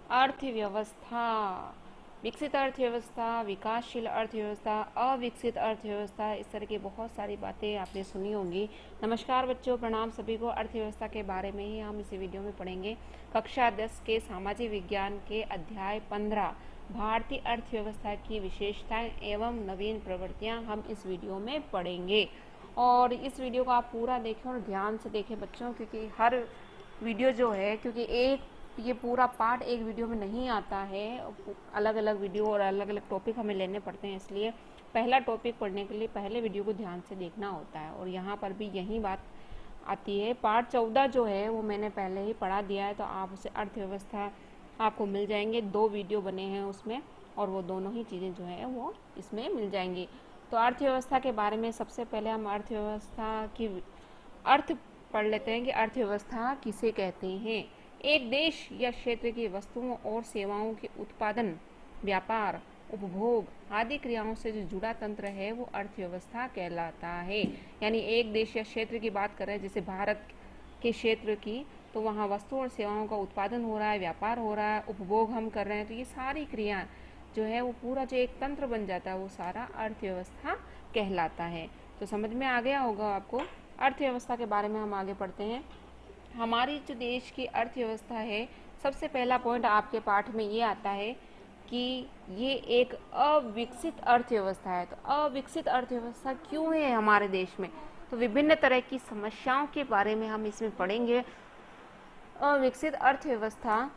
अर्थव्यवस्था, विकसित अर्थव्यवस्था, विकासशील अर्थव्यवस्था, अविकसित अर्थव्यवस्था, इस तरह की बहुत सारी बातें आपने सुनी होंगी। नमस्कार बच्चों, प्रणाम सभी को। अर्थव्यवस्था के बारे में ही हम इस वीडियो में पढ़ेंगे। कक्षा 10 के सामाजिक विज्ञान के अध्याय 15 भारतीय अर्थव्यवस्था की विशेषताएं एवं नवीन प्रवृत्तियां हम इस वीडियो में पढ़ेंगे। और इस वीडियो को आप पूरा देखें और ध्यान से देखें बच्चों, क्योंकि हर वीडियो जो है, क्योंकि ये पूरा पार्ट एक वीडियो में नहीं आता है, अलग अलग वीडियो और अलग अलग टॉपिक हमें लेने पड़ते हैं, इसलिए पहला टॉपिक पढ़ने के लिए पहले वीडियो को ध्यान से देखना होता है। और यहाँ पर भी यही बात आती है। पार्ट 14 जो है वो मैंने पहले ही पढ़ा दिया है, तो आप उसे अर्थव्यवस्था आपको मिल जाएंगे। 2 वीडियो बने हैं उसमें, और वो दोनों ही चीज़ें जो है वो इसमें मिल जाएंगी। तो अर्थव्यवस्था के बारे में सबसे पहले हम अर्थव्यवस्था की अर्थ पढ़ लेते हैं कि अर्थव्यवस्था किसे कहते हैं। एक देश या क्षेत्र की वस्तुओं और सेवाओं के उत्पादन, व्यापार, उपभोग आदि क्रियाओं से जो जुड़ा तंत्र है वो अर्थव्यवस्था कहलाता है। यानी एक देश या क्षेत्र की बात कर रहे हैं, जैसे भारत के क्षेत्र की, तो वहाँ वस्तुओं और सेवाओं का उत्पादन हो रहा है, व्यापार हो रहा है, उपभोग हम कर रहे हैं, तो ये सारी क्रियाएं जो है वो पूरा जो एक तंत्र बन जाता है वो सारा अर्थव्यवस्था कहलाता है। तो समझ में आ गया होगा आपको। अर्थव्यवस्था के बारे में हम आगे पढ़ते हैं। हमारी जो देश की अर्थव्यवस्था है, सबसे पहला पॉइंट आपके पाठ में ये आता है कि ये एक अविकसित अर्थव्यवस्था है। तो अविकसित अर्थव्यवस्था क्यों है हमारे देश में, तो विभिन्न तरह की समस्याओं के बारे में हम इसमें पढ़ेंगे। अविकसित अर्थव्यवस्था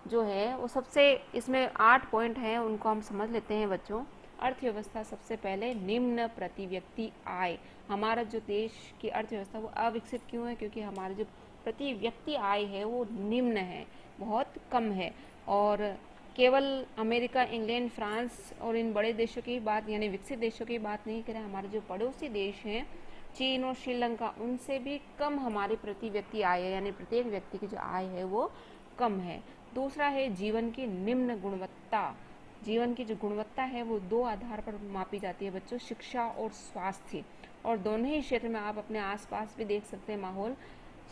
जो है वो सबसे, इसमें 8 पॉइंट हैं, उनको हम समझ लेते हैं बच्चों। अर्थव्यवस्था सबसे पहले निम्न प्रति व्यक्ति आय। हमारा जो देश की अर्थव्यवस्था वो अविकसित क्यों है, क्योंकि हमारी जो प्रति व्यक्ति आय है वो निम्न है, बहुत कम है। और केवल अमेरिका, इंग्लैंड, फ्रांस और इन बड़े देशों की बात, यानी विकसित देशों की बात नहीं करें, हमारे जो पड़ोसी देश हैं चीन और श्रीलंका, उनसे भी कम हमारी प्रति व्यक्ति आय है, यानी प्रत्येक व्यक्ति की जो आय है वो कम है। दूसरा है जीवन की निम्न गुणवत्ता। जीवन की जो गुणवत्ता है वो 2 आधार पर मापी जाती है बच्चों, शिक्षा और स्वास्थ्य। और दोनों ही क्षेत्र में आप अपने आसपास भी देख सकते हैं माहौल,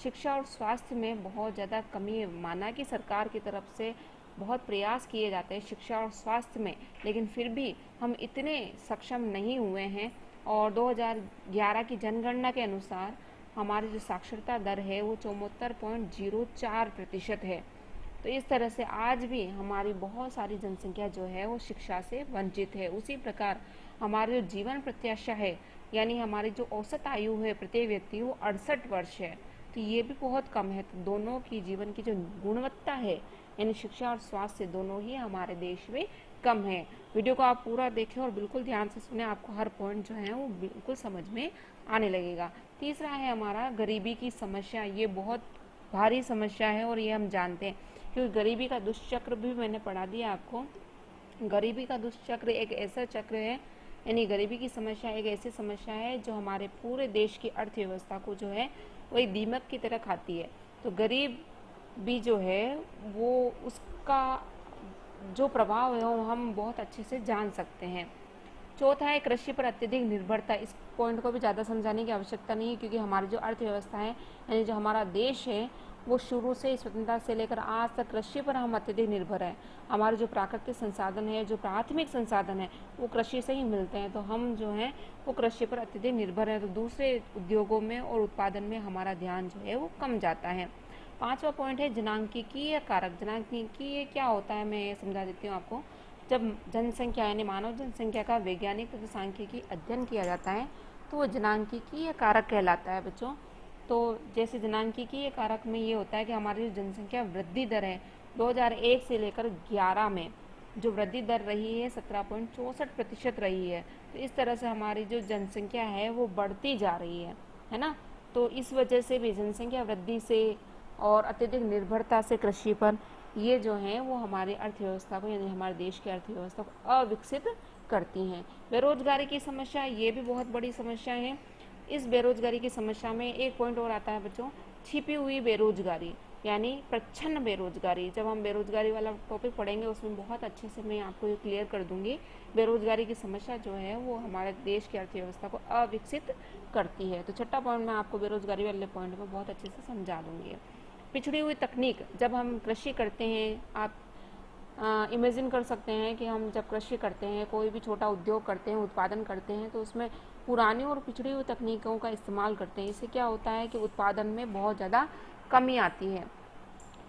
शिक्षा और स्वास्थ्य में बहुत ज़्यादा कमी है। माना कि सरकार की तरफ से बहुत प्रयास किए जाते हैं शिक्षा और स्वास्थ्य में, लेकिन फिर भी हम इतने सक्षम नहीं हुए हैं। और 2011 की जनगणना के अनुसार हमारी जो साक्षरता दर है वो 74.04% है। तो इस तरह से आज भी हमारी बहुत सारी जनसंख्या जो है वो शिक्षा से वंचित है। उसी प्रकार हमारी जो जीवन प्रत्याशा है, यानी हमारी जो औसत आयु है प्रत्येक व्यक्ति, वो 68 वर्ष है। तो ये भी बहुत कम है। तो दोनों की जीवन की जो गुणवत्ता है, यानी शिक्षा और स्वास्थ्य, दोनों ही हमारे देश में कम है। वीडियो को आप पूरा देखें और बिल्कुल ध्यान से सुने, आपको हर पॉइंट जो है वो बिल्कुल समझ में आने लगेगा। तीसरा है हमारा गरीबी की समस्या। ये बहुत भारी समस्या है और ये हम जानते हैं, क्योंकि गरीबी का दुष्चक्र भी मैंने पढ़ा दिया आपको। गरीबी का दुष्चक्र एक ऐसा चक्र है, यानी गरीबी की समस्या एक ऐसी समस्या है जो हमारे पूरे देश की अर्थव्यवस्था को जो है वो एक दीमक की तरह खाती है। तो गरीब भी जो है वो, उसका जो प्रभाव है वो हम बहुत अच्छे से जान सकते हैं। चौथा है कृषि पर अत्यधिक निर्भरता। इस पॉइंट को भी ज़्यादा समझाने की आवश्यकता नहीं है, क्योंकि हमारी जो अर्थव्यवस्था है, यानी जो हमारा देश है, वो शुरू से स्वतंत्रता से लेकर आज तक कृषि पर हम अत्यधिक निर्भर हैं। हमारे जो प्राकृतिक संसाधन है, जो प्राथमिक संसाधन है, वो कृषि से ही मिलते हैं। तो हम जो हैं वो कृषि पर अत्यधिक निर्भर हैं। तो दूसरे उद्योगों में और उत्पादन में हमारा ध्यान जो है वो कम जाता है। 5वां पॉइंट है जनांकीय कारक। जनांकीय क्या होता है, मैं ये समझा देती हूँ आपको। जब जनसंख्या यानी मानव जनसंख्या का वैज्ञानिक तथा सांख्यिकी अध्ययन किया जाता है तो वो जनांकीय कारक कहलाता है बच्चों। तो जैसे जनांकीय कारक में ये होता है कि हमारी जो जनसंख्या वृद्धि दर है 2001 से लेकर 11 में जो वृद्धि दर रही है 17.64% रही है। तो इस तरह से हमारी जो जनसंख्या है वो बढ़ती जा रही है ना। तो इस वजह से भी जनसंख्या वृद्धि से और अत्यधिक निर्भरता से कृषि पर, ये जो हैं वो हमारी अर्थव्यवस्था को, यानी हमारे देश की अर्थव्यवस्था को अविकसित करती हैं। बेरोजगारी की समस्या, ये भी बहुत बड़ी समस्या है। इस बेरोजगारी की समस्या में एक पॉइंट और आता है बच्चों, छिपी हुई बेरोजगारी, यानी प्रच्छन्न बेरोजगारी। जब हम बेरोजगारी वाला टॉपिक पढ़ेंगे उसमें बहुत अच्छे से मैं आपको ये क्लियर कर दूंगी। बेरोजगारी की समस्या जो है वो हमारे देश की अर्थव्यवस्था को अविकसित करती है। तो छठा पॉइंट मैं आपको बेरोजगारी वाले पॉइंट में बहुत अच्छे से समझा दूंगी। पिछड़ी हुई तकनीक, जब हम कृषि करते हैं, आप इमेजिन कर सकते हैं कि हम जब कृषि करते हैं, कोई भी छोटा उद्योग करते हैं, उत्पादन करते हैं, तो उसमें पुरानी और पिछड़ी हुई तकनीकों का इस्तेमाल करते हैं। इससे क्या होता है कि उत्पादन में बहुत ज़्यादा कमी आती है।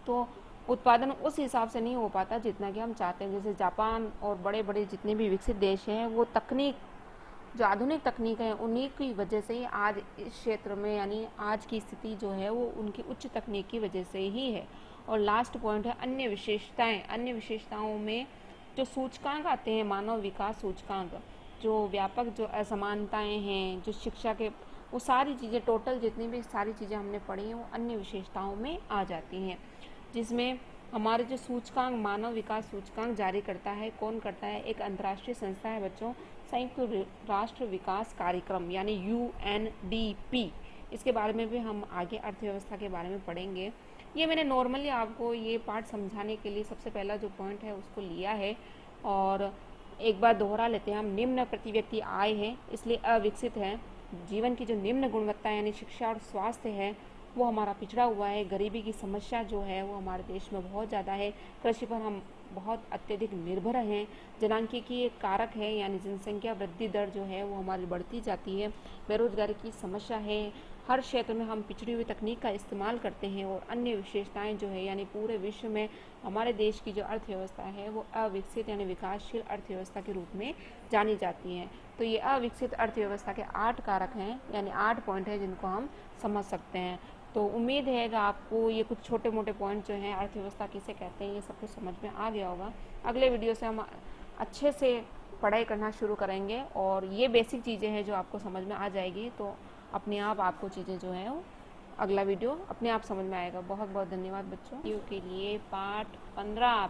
तो उत्पादन उस हिसाब से नहीं हो पाता जितना कि हम चाहते हैं। जैसे जापान और बड़े बड़े जितने भी विकसित देश हैं, वो तकनीक, जो आधुनिक तकनीक है, उन्हीं की वजह से ही आज इस क्षेत्र में, यानी आज की स्थिति जो है वो उनकी उच्च तकनीक की वजह से ही है। और लास्ट पॉइंट है अन्य विशेषताएं। अन्य विशेषताओं में जो सूचकांक आते हैं, मानव विकास सूचकांक, जो व्यापक जो असमानताएं हैं, जो शिक्षा के, वो सारी चीज़ें, टोटल जितनी भी सारी चीज़ें हमने पढ़ी हैं, वो अन्य विशेषताओं में आ जाती हैं। जिसमें हमारे जो सूचकांक, मानव विकास सूचकांक जारी करता है, कौन करता है? एक अंतर्राष्ट्रीय संस्था है बच्चों, संयुक्त राष्ट्र विकास कार्यक्रम, यानी UNDP। इसके बारे में भी हम आगे अर्थव्यवस्था के बारे में पढ़ेंगे। ये मैंने नॉर्मली आपको ये पार्ट समझाने के लिए सबसे पहला जो पॉइंट है उसको लिया है। और एक बार दोहरा लेते हैं हम। निम्न प्रति व्यक्ति आय है, इसलिए अविकसित है। जीवन की जो निम्न गुणवत्ता यानी शिक्षा और स्वास्थ्य है, वो हमारा पिछड़ा हुआ है। गरीबी की समस्या जो है वो हमारे देश में बहुत ज़्यादा है। कृषि पर हम बहुत अत्यधिक निर्भर हैं। जनांख्यिकी एक कारक है, यानी जनसंख्या वृद्धि दर जो है वो हमारी बढ़ती जाती है। बेरोजगारी की समस्या है। हर क्षेत्र में हम पिछड़ी हुई तकनीक का इस्तेमाल करते हैं। और अन्य विशेषताएं जो है, यानी पूरे विश्व में हमारे देश की जो अर्थव्यवस्था है वो अविकसित यानी विकासशील अर्थव्यवस्था के रूप में जानी जाती है। तो ये अविकसित अर्थव्यवस्था के 8 कारक हैं, यानी 8 पॉइंट हैं जिनको हम समझ सकते हैं। तो उम्मीद है कि आपको ये कुछ छोटे मोटे पॉइंट जो हैं, अर्थव्यवस्था किसे कहते हैं, ये सब कुछ समझ में आ गया होगा। अगले वीडियो से हम अच्छे से पढ़ाई करना शुरू करेंगे और ये बेसिक चीज़ें हैं जो आपको समझ में आ जाएगी। तो अपने आप आपको चीज़ें जो हैं वो अगला वीडियो अपने आप समझ में आएगा। बहुत बहुत धन्यवाद बच्चों। वीडियो के लिए पार्ट 15